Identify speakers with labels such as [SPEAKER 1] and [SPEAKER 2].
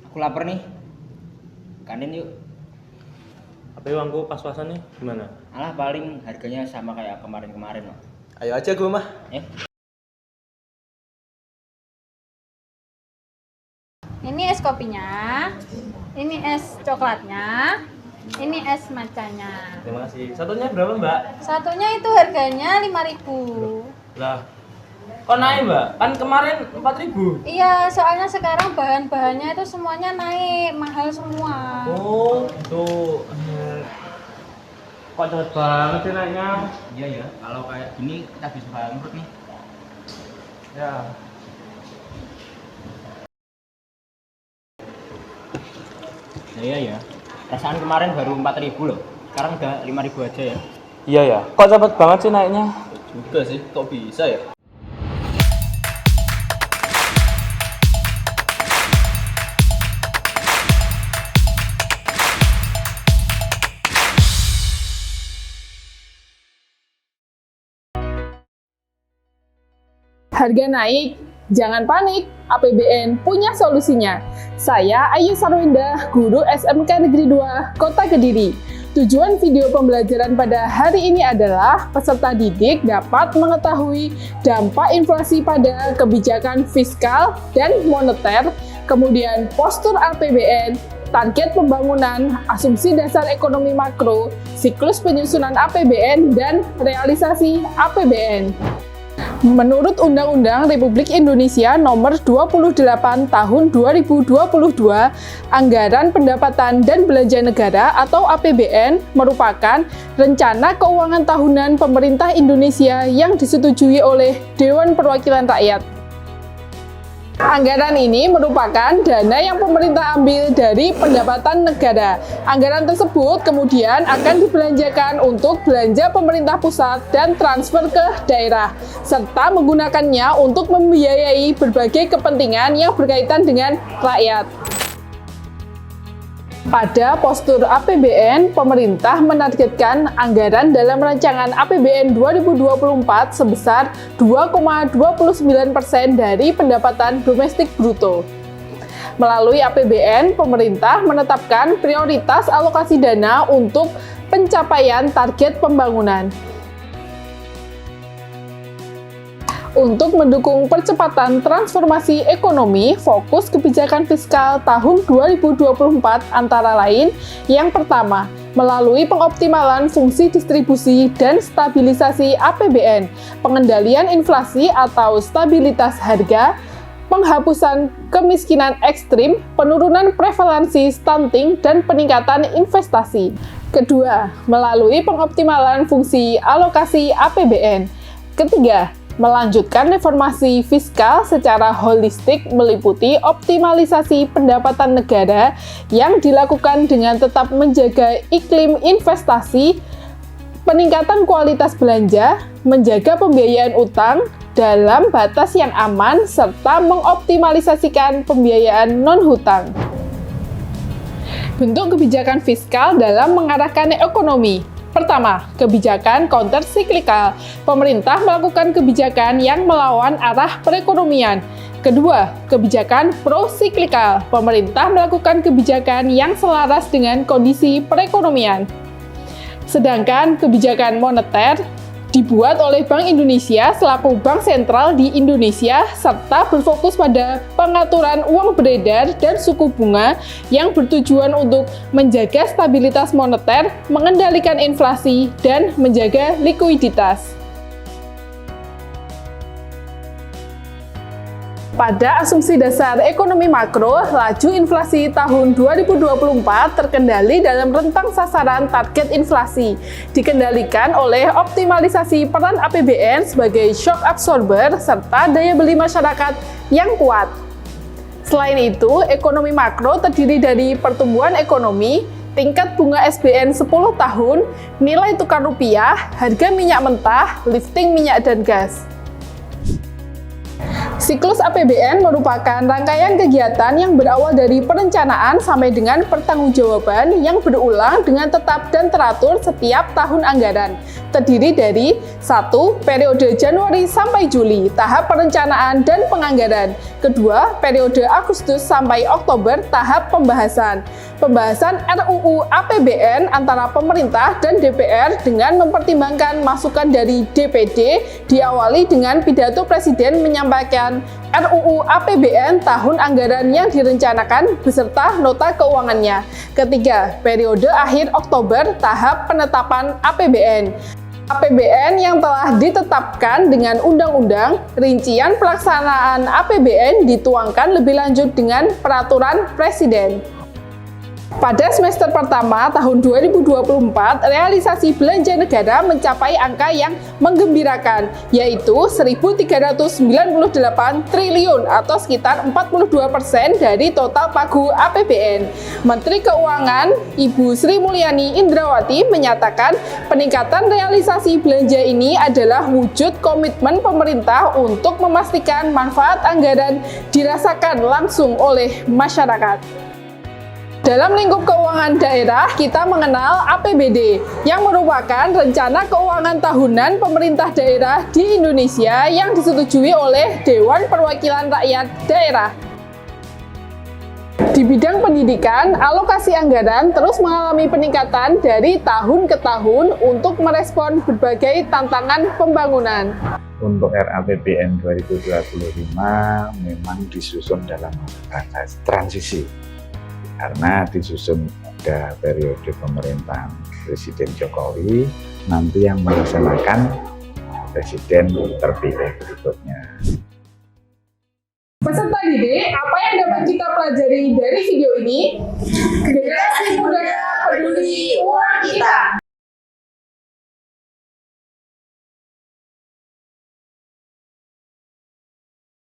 [SPEAKER 1] Aku lapar nih. Kantin yuk.
[SPEAKER 2] Tapi uangku pas-pasan nih gimana?
[SPEAKER 1] Alah paling harganya sama kayak kemarin-kemarin loh.
[SPEAKER 3] Ayo aja gue mah.
[SPEAKER 1] Ya.
[SPEAKER 4] Ini es kopinya, ini es coklatnya, ini es matchanya.
[SPEAKER 2] Terima kasih. Satunya berapa, Mbak?
[SPEAKER 4] Satunya itu harganya 5.000.
[SPEAKER 2] Lah, kok naik, Mbak? Kan kemarin 4.000.
[SPEAKER 4] Iya, soalnya sekarang bahan-bahannya itu semuanya naik, mahal semua.
[SPEAKER 2] Oh, tuh. Kok cepet banget sih naiknya?
[SPEAKER 1] Iya ya. Kalau kayak gini kita bisa bangkrut nih.
[SPEAKER 2] Ya.
[SPEAKER 1] Iya ya. Perasaan kemarin baru 4.000 loh. Sekarang udah 5.000 aja ya.
[SPEAKER 2] Iya ya. Kok cepet banget sih naiknya?
[SPEAKER 3] Juga sih, kok bisa ya?
[SPEAKER 5] Harga naik, jangan panik, APBN punya solusinya. Saya Ayu Sarwindah, guru SMK Negeri 2, Kota Kediri. Tujuan video pembelajaran pada hari ini adalah peserta didik dapat mengetahui dampak inflasi pada kebijakan fiskal dan moneter, kemudian postur APBN, target pembangunan, asumsi dasar ekonomi makro, siklus penyusunan APBN, dan realisasi APBN. Menurut Undang-Undang Republik Indonesia Nomor 28 Tahun 2022, Anggaran Pendapatan dan Belanja Negara atau APBN merupakan rencana keuangan tahunan pemerintah Indonesia yang disetujui oleh Dewan Perwakilan Rakyat. Anggaran ini merupakan dana yang pemerintah ambil dari pendapatan negara. Anggaran tersebut kemudian akan dibelanjakan untuk belanja pemerintah pusat dan transfer ke daerah, serta menggunakannya untuk membiayai berbagai kepentingan yang berkaitan dengan rakyat. Pada postur APBN, pemerintah menargetkan anggaran dalam rancangan APBN 2024 sebesar 2,29% dari pendapatan domestik bruto. Melalui APBN, pemerintah menetapkan prioritas alokasi dana untuk pencapaian target pembangunan. Untuk mendukung percepatan transformasi ekonomi, fokus kebijakan fiskal tahun 2024 antara lain, yang pertama, melalui pengoptimalan fungsi distribusi dan stabilisasi APBN, pengendalian inflasi atau stabilitas harga, penghapusan kemiskinan ekstrim, penurunan prevalensi stunting, dan peningkatan investasi. Kedua, melalui pengoptimalan fungsi alokasi APBN. Ketiga, melanjutkan reformasi fiskal secara holistik meliputi optimalisasi pendapatan negara yang dilakukan dengan tetap menjaga iklim investasi, peningkatan kualitas belanja, menjaga pembiayaan utang dalam batas yang aman, serta mengoptimalisasikan pembiayaan non-hutang. Bentuk kebijakan fiskal dalam mengarahkan ekonomi. Pertama, kebijakan counter-cyclical. Pemerintah melakukan kebijakan yang melawan arah perekonomian. Kedua, kebijakan pro-cyclical. Pemerintah melakukan kebijakan yang selaras dengan kondisi perekonomian. Sedangkan kebijakan moneter dibuat oleh Bank Indonesia selaku bank sentral di Indonesia serta berfokus pada pengaturan uang beredar dan suku bunga yang bertujuan untuk menjaga stabilitas moneter, mengendalikan inflasi, dan menjaga likuiditas. Pada asumsi dasar ekonomi makro, laju inflasi tahun 2024 terkendali dalam rentang sasaran target inflasi, dikendalikan oleh optimalisasi peran APBN sebagai shock absorber serta daya beli masyarakat yang kuat. Selain itu, ekonomi makro terdiri dari pertumbuhan ekonomi, tingkat bunga SBN 10 tahun, nilai tukar rupiah, harga minyak mentah, lifting minyak dan gas. Siklus APBN merupakan rangkaian kegiatan yang berawal dari perencanaan sampai dengan pertanggungjawaban yang berulang dengan tetap dan teratur setiap tahun anggaran. Terdiri dari 1. Periode Januari sampai Juli, tahap perencanaan dan penganggaran. Kedua, periode Agustus sampai Oktober, tahap pembahasan. Pembahasan RUU APBN antara pemerintah dan DPR dengan mempertimbangkan masukan dari DPD diawali dengan pidato Presiden menyampaikan RUU APBN tahun anggaran yang direncanakan beserta nota keuangannya. Ketiga, periode akhir Oktober, tahap penetapan APBN. APBN yang telah ditetapkan dengan undang-undang, rincian pelaksanaan APBN dituangkan lebih lanjut dengan peraturan Presiden. Pada semester pertama tahun 2024, realisasi belanja negara mencapai angka yang menggembirakan, yaitu 1.398 triliun atau sekitar 42% dari total pagu APBN. Menteri Keuangan Ibu Sri Mulyani Indrawati menyatakan peningkatan realisasi belanja ini adalah wujud komitmen pemerintah untuk memastikan manfaat anggaran dirasakan langsung oleh masyarakat. Dalam lingkup keuangan daerah, kita mengenal APBD, yang merupakan rencana keuangan tahunan pemerintah daerah di Indonesia yang disetujui oleh Dewan Perwakilan Rakyat Daerah. Di bidang pendidikan, alokasi anggaran terus mengalami peningkatan dari tahun ke tahun untuk merespon berbagai tantangan pembangunan.
[SPEAKER 6] Untuk RAPBN 2025 memang disusun dalam transisi, karena disusun pada periode pemerintahan Presiden Jokowi, nanti yang melaksanakan Presiden terpilih berikutnya.
[SPEAKER 5] Peserta didik, apa yang dapat kita pelajari dari video ini? Generasi muda peduli uang kita.